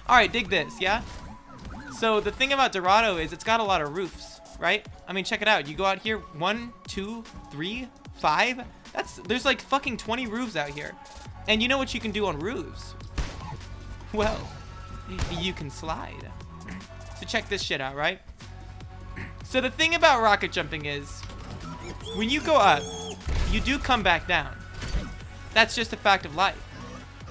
All right, dig this, yeah? So the thing about Dorado is it's got a lot of roofs, right? I mean, check it out. You go out here, 1, 2, 3, 5. There's like fucking 20 roofs out here. And you know what you can do on roofs? Well, you can slide. So check this shit out, right? So the thing about rocket jumping is, when you go up, you do come back down. That's just a fact of life.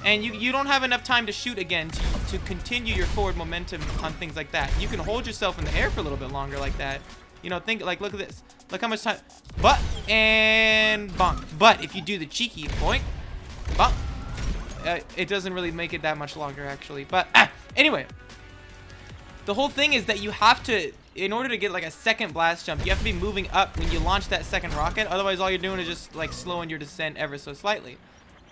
And you don't have enough time to shoot again to continue your forward momentum on things like that. You can hold yourself in the air for a little bit longer like that. You know, think like, look at this. Look how much time. But, and bonk. But if you do the cheeky boink, bonk, it doesn't really make it that much longer actually. But anyway, the whole thing is that you have to, in order to get like a second blast jump, you have to be moving up when you launch that second rocket. Otherwise, all you're doing is just like slowing your descent ever so slightly.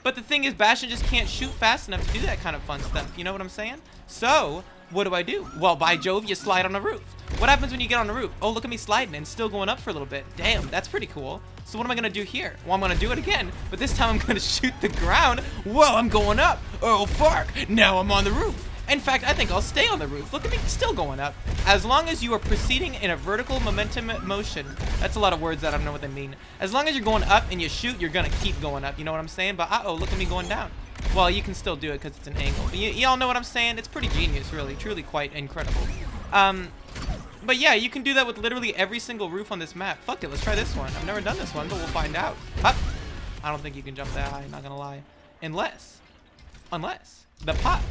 But the thing is, Bastion just can't shoot fast enough to do that kind of fun stuff. You know what I'm saying? So, what do? Well, by Jove, you slide on the roof. What happens when you get on the roof? Oh, look at me sliding and still going up for a little bit. Damn, that's pretty cool. So what am I going to do here? Well, I'm going to do it again, but this time I'm going to shoot the ground. Whoa, I'm going up. Oh, fuck. Now I'm on the roof. In fact, I think I'll stay on the roof. Look at me, still going up. As long as you are proceeding in a vertical momentum motion. That's a lot of words that I don't know what they mean. As long as you're going up and you shoot, you're gonna keep going up. You know what I'm saying? But uh-oh, look at me going down. Well, you can still do it because it's an angle. But y'all know what I'm saying? It's pretty genius, really. Truly quite incredible. But yeah, you can do that with literally every single roof on this map. Fuck it, let's try this one. I've never done this one, but we'll find out. Up. I don't think you can jump that high, not gonna lie. Unless the pot.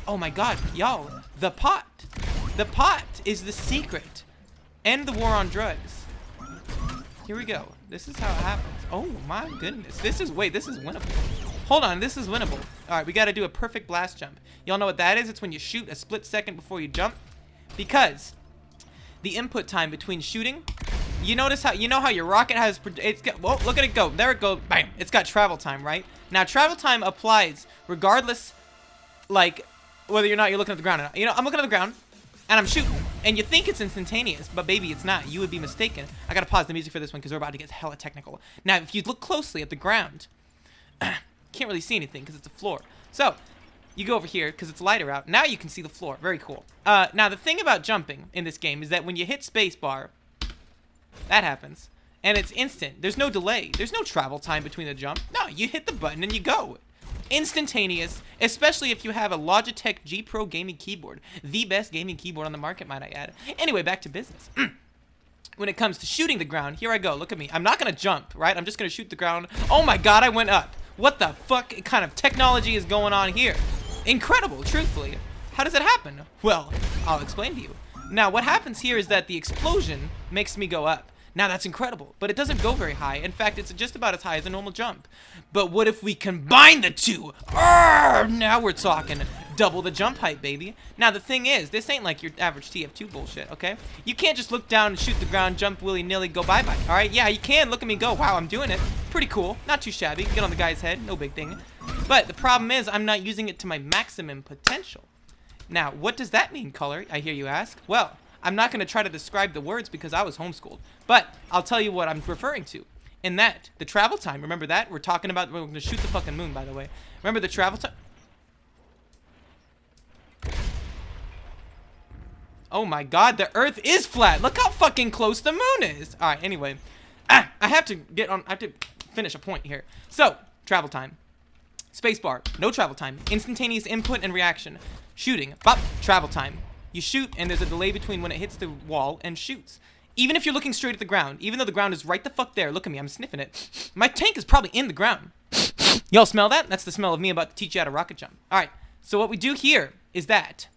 Oh my god, y'all, the pot. The pot is the secret. End the war on drugs. Here we go. This is how it happens. Oh my goodness. This is winnable. Hold on, this is winnable. All right, we got to do a perfect blast jump. Y'all know what that is? It's when you shoot a split second before you jump. Because the input time between shooting, you know how your rocket has, whoa, look at it go. There it goes, bam. It's got travel time, right? Now, travel time applies regardless, like, whether or not you're looking at the ground or not. You know, I'm looking at the ground, and I'm shooting, and you think it's instantaneous, but baby, it's not. You would be mistaken. I gotta pause the music for this one because we're about to get hella technical. Now, if you look closely at the ground, can't really see anything because it's a floor. So, you go over here because it's lighter out. Now you can see the floor. Very cool. Now, the thing about jumping in this game is that when you hit spacebar, that happens, and it's instant. There's no delay. There's no travel time between the jump. No, you hit the button and you go. Instantaneous, especially if you have a Logitech G Pro gaming keyboard. The best gaming keyboard on the market, might I add. Anyway, back to business. When it comes to shooting the ground, here I go. Look at me. I'm not going to jump, right? I'm just going to shoot the ground. Oh my god, I went up. What the fuck kind of technology is going on here? Incredible, truthfully. How does it happen? Well, I'll explain to you. Now, what happens here is that the explosion makes me go up. Now, that's incredible, but it doesn't go very high. In fact, it's just about as high as a normal jump. But what if we combine the two? Now we're talking double the jump height, baby. Now, the thing is, this ain't like your average TF2 bullshit, okay? You can't just look down and shoot the ground, jump willy-nilly, go bye-bye, all right? Yeah, you can. Look at me go. Wow, I'm doing it. Pretty cool. Not too shabby. Get on the guy's head. No big thing. But the problem is I'm not using it to my maximum potential. Now, what does that mean, Color? I hear you ask. Well, I'm not going to try to describe the words because I was homeschooled, but I'll tell you what I'm referring to. In that, the travel time, remember that? We're talking about, we're going to shoot the fucking moon, by the way. Remember the travel time? Oh my god, the earth is flat. Look how fucking close the moon is. All right, anyway. I have to finish a point here. So, travel time. Spacebar, no travel time. Instantaneous input and reaction. Shooting, bop, travel time. You shoot, and there's a delay between when it hits the wall and shoots. Even if you're looking straight at the ground, even though the ground is right the fuck there, look at me, I'm sniffing it. My tank is probably in the ground. Y'all smell that? That's the smell of me about to teach you how to rocket jump. All right, so what we do here is that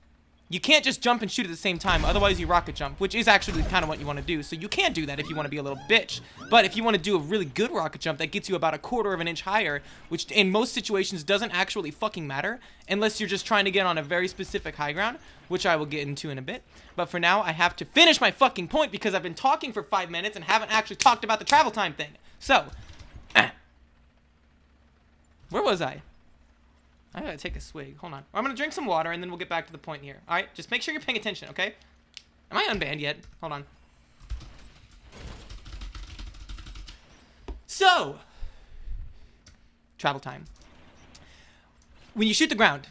you can't just jump and shoot at the same time, otherwise you rocket jump, which is actually kind of what you want to do. So you can do that if you want to be a little bitch. But if you want to do a really good rocket jump that gets you about 1/4 of an inch higher, which in most situations doesn't actually fucking matter, unless you're just trying to get on a very specific high ground, which I will get into in a bit. But for now, I have to finish my fucking point because I've been talking for 5 minutes and haven't actually talked about the travel time thing. So, where was I? I gotta take a swig. Hold on. I'm gonna drink some water and then we'll get back to the point here. All right? Just make sure you're paying attention, okay? Am I unbanned yet? Hold on. So, travel time. When you shoot the ground,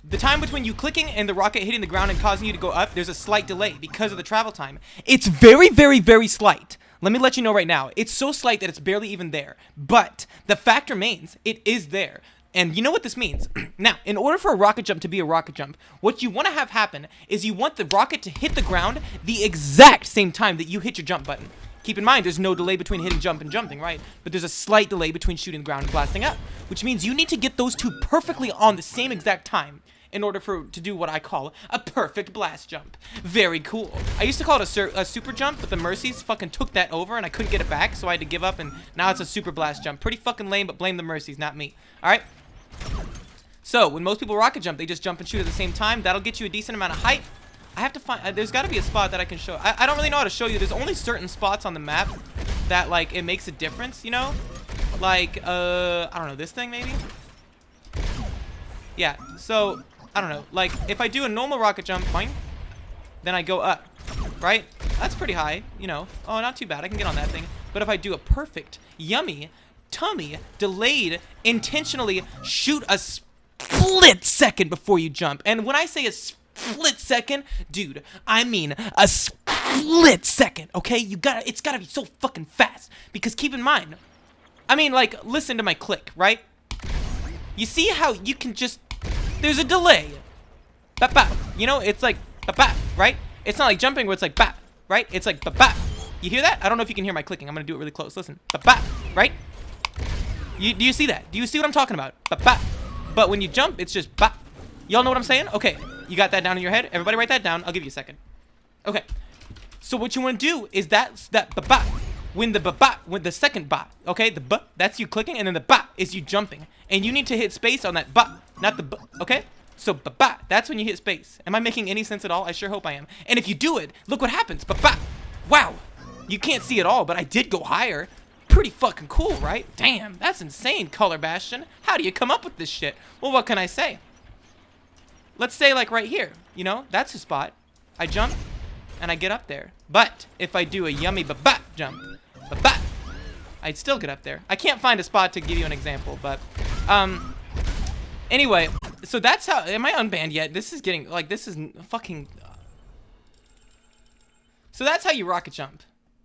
The time between you clicking and the rocket hitting the ground and causing you to go up, there's a slight delay because of the travel time. It's very, very, very slight. Let me let you know right now. It's so slight that it's barely even there. But the fact remains, it is there. And you know what this means? Now, in order for a rocket jump to be a rocket jump, what you want to have happen is you want the rocket to hit the ground the exact same time that you hit your jump button. Keep in mind, there's no delay between hitting jump and jumping, right? But there's a slight delay between shooting the ground and blasting up, which means you need to get those two perfectly on the same exact time in order to do what I call a perfect blast jump. Very cool. I used to call it a super jump, but the Mercies fucking took that over and I couldn't get it back, so I had to give up, and now it's a super blast jump. Pretty fucking lame, but blame the Mercies, not me. Alright? So, when most people rocket jump, they just jump and shoot at the same time. That'll get you a decent amount of height. I have to find, there's got to be a spot that I can show. I don't really know how to show you. There's only certain spots on the map that, like, it makes a difference, you know? Like, I don't know, this thing maybe? Yeah, so, I don't know. Like, if I do a normal rocket jump, boing, then I go up, right? That's pretty high, you know. Oh, not too bad. I can get on that thing. But if I do a perfect, yummy, tummy, delayed, intentionally shoot a split second before you jump. And when I say a split second, dude, I mean a split second, okay? It's gotta be so fucking fast. Because keep in mind, I mean, like, listen to my click, right? You see how you can just, there's a delay. Bap, bap. You know, it's like, bap, bap, right? It's not like jumping where it's like, bap, right? It's like, bap, bap. You hear that? I don't know if you can hear my clicking. I'm gonna do it really close. Listen, bap, bap, right? Do you see that? Do you see what I'm talking about? Bap, bap. But when you jump, it's just bap. Y'all know what I'm saying? Okay, you got that down in your head? Everybody write that down. I'll give you a second. Okay. So what you want to do is that bap, bap. When the bap, when the second bap, okay? The bap, that's you clicking, and then the bap is you jumping. And you need to hit space on that bap, not the bap, okay? So bap, that's when you hit space. Am I making any sense at all? I sure hope I am. And if you do it, look what happens. Bap. Wow. You can't see it all, but I did go higher. Pretty fucking cool, right? Damn, that's insane, Kolorbastion. How do you come up with this shit? Well, what can I say? Let's say, like, right here. You know, that's a spot. I jump, and I get up there. But if I do a yummy ba-bat jump, ba-bat, I'd still get up there. I can't find a spot to give you an example, but, anyway, so that's how, am I unbanned yet? This is getting, like, this is fucking, so that's how you rocket jump.